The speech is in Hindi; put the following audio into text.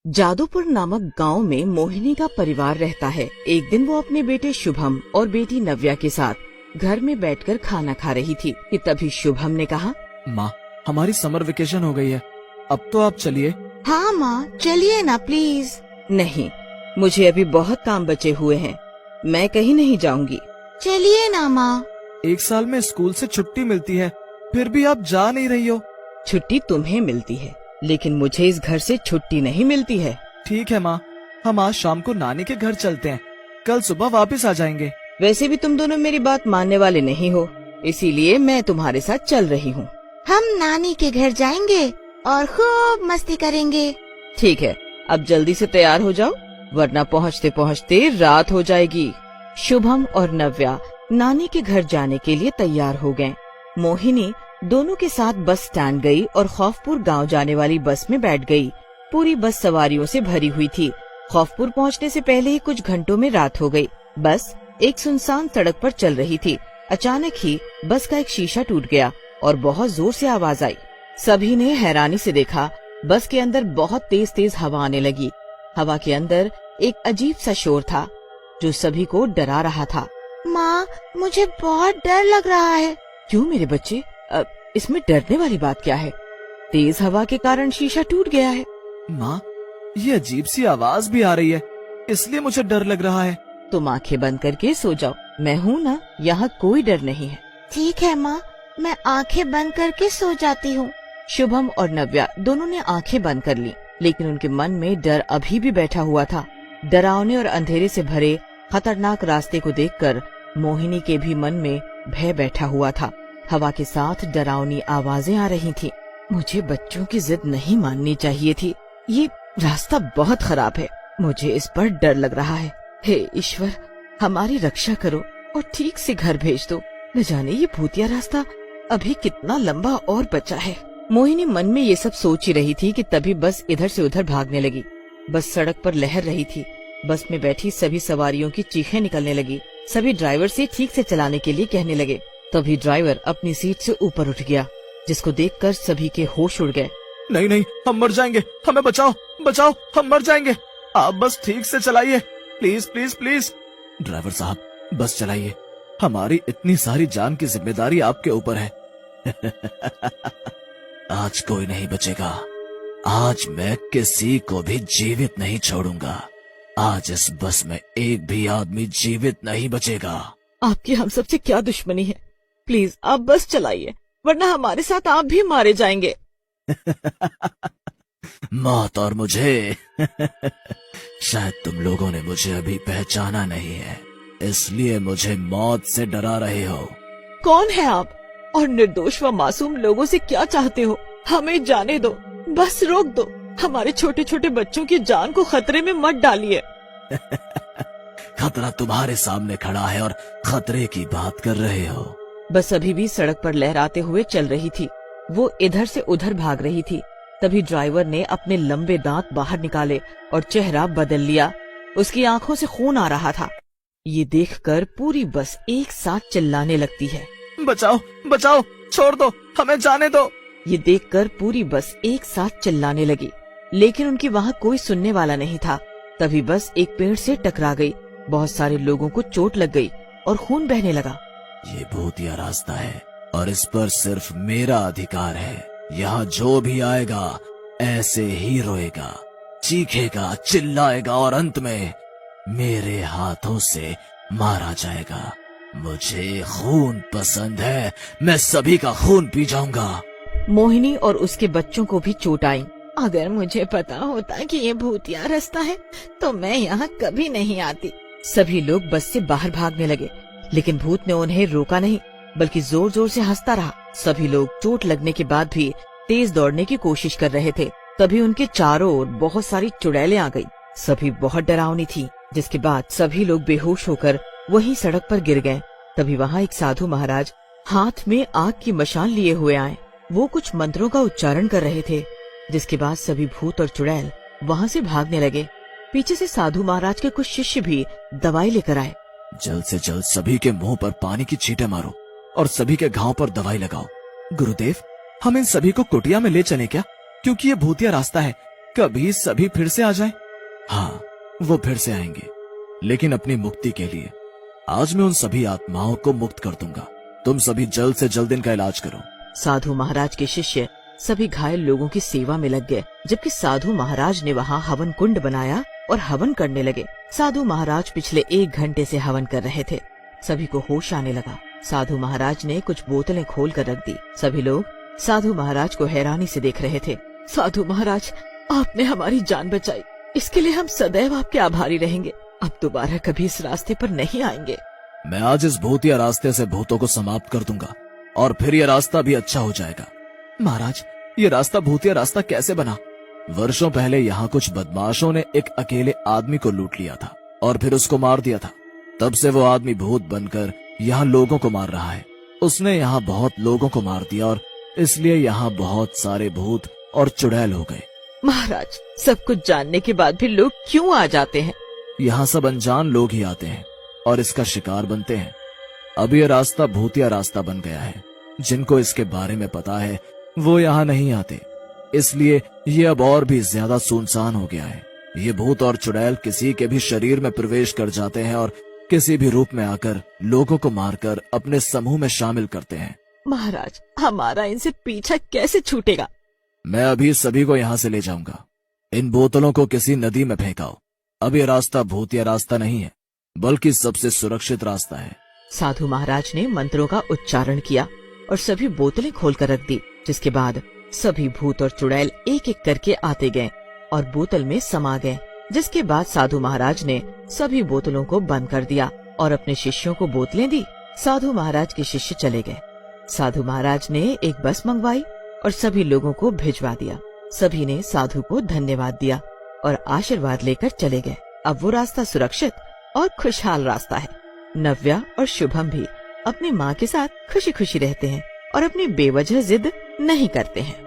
जादूपुर नामक गांव में मोहिनी का परिवार रहता है। एक दिन वो अपने बेटे शुभम और बेटी नव्या के साथ घर में बैठकर खाना खा रही थी कि तभी शुभम ने कहा, माँ, हमारी समर वेकेशन हो गई है, अब तो आप चलिए। हाँ माँ, चलिए ना प्लीज। नहीं, मुझे अभी बहुत काम बचे हुए हैं, मैं कहीं नहीं जाऊंगी। चलिए ना माँ। एक साल में स्कूल से छुट्टी मिलती है, फिर भी आप जा नहीं रही हो। छुट्टी तुम्हें मिलती है, लेकिन मुझे इस घर से छुट्टी नहीं मिलती है। ठीक है माँ, हम आज शाम को नानी के घर चलते हैं, कल सुबह वापस आ जाएंगे। वैसे भी तुम दोनों मेरी बात मानने वाले नहीं हो, इसीलिए मैं तुम्हारे साथ चल रही हूँ। हम नानी के घर जाएंगे और खूब मस्ती करेंगे। ठीक है, अब जल्दी से तैयार हो जाओ, वरना पहुँचते पहुँचते रात हो जाएगी। शुभम और नव्या नानी के घर जाने के लिए तैयार हो गए। मोहिनी दोनों के साथ बस स्टैंड गई और खौफपुर गांव जाने वाली बस में बैठ गई। पूरी बस सवारियों से भरी हुई थी। खौफपुर पहुंचने से पहले ही कुछ घंटों में रात हो गई। बस एक सुनसान सड़क पर चल रही थी। अचानक ही बस का एक शीशा टूट गया और बहुत जोर से आवाज आई। सभी ने हैरानी से देखा, बस के अंदर बहुत तेज तेज हवा आने लगी। हवा के अंदर एक अजीब सा शोर था जो सभी को डरा रहा था। माँ, मुझे बहुत डर लग रहा है। क्यों मेरे बच्चे, इसमें डरने वाली बात क्या है? तेज हवा के कारण शीशा टूट गया है। माँ, ये अजीब सी आवाज भी आ रही है, इसलिए मुझे डर लग रहा है। तुम आंखें बंद करके सो जाओ, मैं हूँ ना, यहाँ कोई डर नहीं है। ठीक है माँ, मैं आंखें बंद करके सो जाती हूँ। शुभम और नव्या दोनों ने आंखें बंद कर ली, लेकिन उनके मन में डर अभी भी बैठा हुआ था। डरावने और अंधेरे से भरे खतरनाक रास्ते को देखकर मोहिनी के भी मन में भय बैठा हुआ था। हवा के साथ डरावनी आवाजें आ रही थी। मुझे बच्चों की जिद नहीं माननी चाहिए थी। ये रास्ता बहुत खराब है, मुझे इस पर डर लग रहा है। हे ईश्वर, हमारी रक्षा करो और ठीक से घर भेज दो। न जाने ये भूतिया रास्ता अभी कितना लंबा और बचा है। मोहिनी मन में ये सब सोच ही रही थी कि तभी बस इधर से उधर भागने लगी। बस सड़क पर लहर रही थी। बस में बैठी सभी सवारियों की चीखें निकलने लगी। सभी ड्राइवर से ठीक से चलाने के लिए कहने लगे। तभी ड्राइवर अपनी सीट से ऊपर उठ गया, जिसको देखकर सभी के होश उड़ गए। नहीं नहीं, हम मर जाएंगे, हमें बचाओ बचाओ, हम मर जाएंगे, आप बस ठीक से चलाइए, प्लीज प्लीज प्लीज। ड्राइवर साहब, बस चलाइए, हमारी इतनी सारी जान की जिम्मेदारी आपके ऊपर है। आज कोई नहीं बचेगा, आज मैं किसी को भी जीवित नहीं छोड़ूंगा। आज इस बस में एक भी आदमी जीवित नहीं बचेगा। आपकी हम सबसे क्या दुश्मनी है? प्लीज आप बस चलाइए, वरना हमारे साथ आप भी मारे जाएंगे। मौत और मुझे शायद तुम लोगों ने मुझे अभी पहचाना नहीं है, इसलिए मुझे मौत से डरा रहे हो। कौन है आप और निर्दोष व मासूम लोगों से क्या चाहते हो? हमें जाने दो, बस रोक दो। हमारे छोटे छोटे बच्चों की जान को खतरे में मत डालिए। खतरा तुम्हारे सामने खड़ा है और खतरे की बात कर रहे हो। बस अभी भी सड़क पर लहराते हुए चल रही थी। वो इधर से उधर भाग रही थी। तभी ड्राइवर ने अपने लंबे दांत बाहर निकाले और चेहरा बदल लिया। उसकी आंखों से खून आ रहा था। ये देखकर पूरी बस एक साथ चिल्लाने लगती है। बचाओ बचाओ, छोड़ दो, हमें जाने दो। ये देखकर पूरी बस एक साथ चिल्लाने लगी, लेकिन उनकी वहाँ कोई सुनने वाला नहीं था। तभी बस एक पेड़ से टकरा गई। बहुत सारे लोगों को चोट लग गई और खून बहने लगा। ये भूतिया रास्ता है और इस पर सिर्फ मेरा अधिकार है। यहाँ जो भी आएगा ऐसे ही रोएगा, चीखेगा, चिल्लाएगा और अंत में मेरे हाथों से मारा जाएगा। मुझे खून पसंद है, मैं सभी का खून पी जाऊंगा। मोहिनी और उसके बच्चों को भी चोट आई। अगर मुझे पता होता कि ये भूतिया रास्ता है तो मैं यहाँ कभी नहीं आती। सभी लोग बस से बाहर भागने लगे, लेकिन भूत ने उन्हें रोका नहीं, बल्कि जोर जोर से हंसता रहा। सभी लोग चोट लगने के बाद भी तेज दौड़ने की कोशिश कर रहे थे। तभी उनके चारों ओर बहुत सारी चुड़ैलें आ गई। सभी बहुत डरावनी थी, जिसके बाद सभी लोग बेहोश होकर वहीं सड़क पर गिर गए। तभी वहाँ एक साधु महाराज हाथ में आग की मशाल लिए हुए आए। वो कुछ मंत्रों का उच्चारण कर रहे थे, जिसके बाद सभी भूत और चुड़ैल वहाँ से भागने लगे। पीछे से साधु महाराज के कुछ शिष्य भी दवाई लेकर आए। जल्द से जल्द सभी के मुंह पर पानी की छींटे मारो और सभी के घाव पर दवाई लगाओ। गुरुदेव, हम इन सभी को कुटिया में ले चले क्या? क्योंकि ये भूतिया रास्ता है, कभी सभी फिर से आ जाएं? हाँ, वो फिर से आएंगे, लेकिन अपनी मुक्ति के लिए। आज मैं उन सभी आत्माओं को मुक्त कर दूंगा। तुम सभी जल्द से जल्द इनका इलाज करो। साधु महाराज के शिष्य सभी घायल लोगों की सेवा में लग गए, जबकि साधु महाराज ने वहाँ हवन कुंड बनाया और हवन करने लगे। साधु महाराज पिछले 1 घंटे से हवन कर रहे थे। सभी को होश आने लगा। साधु महाराज ने कुछ बोतलें खोल कर रख दी। सभी लोग साधु महाराज को हैरानी से देख रहे थे। साधु महाराज, आपने हमारी जान बचाई, इसके लिए हम सदैव आपके आभारी रहेंगे। अब दोबारा कभी इस रास्ते पर नहीं आएंगे। मैं आज इस भूतिया रास्ते से भूतों को समाप्त कर दूंगा और फिर यह रास्ता भी अच्छा हो जाएगा। महाराज, ये रास्ता भूतिया रास्ता कैसे बना? वर्षों पहले यहाँ कुछ बदमाशों ने एक अकेले आदमी को लूट लिया था और फिर उसको मार दिया था। तब से वो आदमी भूत बनकर यहाँ लोगों को मार रहा है। उसने यहाँ बहुत लोगों को मार दिया और इसलिए यहाँ बहुत सारे भूत और चुड़ैल हो गए। महाराज, सब कुछ जानने के बाद भी लोग क्यों आ जाते हैं? यहाँ सब अनजान लोग ही आते हैं और इसका शिकार बनते हैं। अब ये रास्ता भूतिया रास्ता बन गया है। जिनको इसके बारे में पता है वो यहाँ नहीं आते, इसलिए ये अब और भी ज्यादा सुनसान हो गया है। ये भूत और चुड़ैल किसी के भी शरीर में प्रवेश कर जाते हैं और किसी भी रूप में आकर लोगों को मारकर अपने समूह में शामिल करते हैं। महाराज, हमारा इनसे पीछा कैसे छूटेगा? मैं अभी सभी को यहाँ से ले जाऊंगा। इन बोतलों को किसी नदी में फेंकाओ। अब ये रास्ता भूतिया रास्ता नहीं है, बल्कि सबसे सुरक्षित रास्ता है। साधु महाराज ने मंत्रों का उच्चारण किया और सभी बोतलें खोलकर रख दी, जिसके बाद सभी भूत और चुड़ैल एक एक करके आते गए और बोतल में समा गए। जिसके बाद साधु महाराज ने सभी बोतलों को बंद कर दिया और अपने शिष्यों को बोतलें दी। साधु महाराज के शिष्य चले गए। साधु महाराज ने एक बस मंगवाई और सभी लोगों को भिजवा दिया। सभी ने साधु को धन्यवाद दिया और आशीर्वाद लेकर चले गए। अब वो रास्ता सुरक्षित और खुशहाल रास्ता है। नव्या और शुभम भी अपनी माँ के साथ खुशी खुशी रहते हैं और अपनी बेवजह जिद नहीं करते हैं।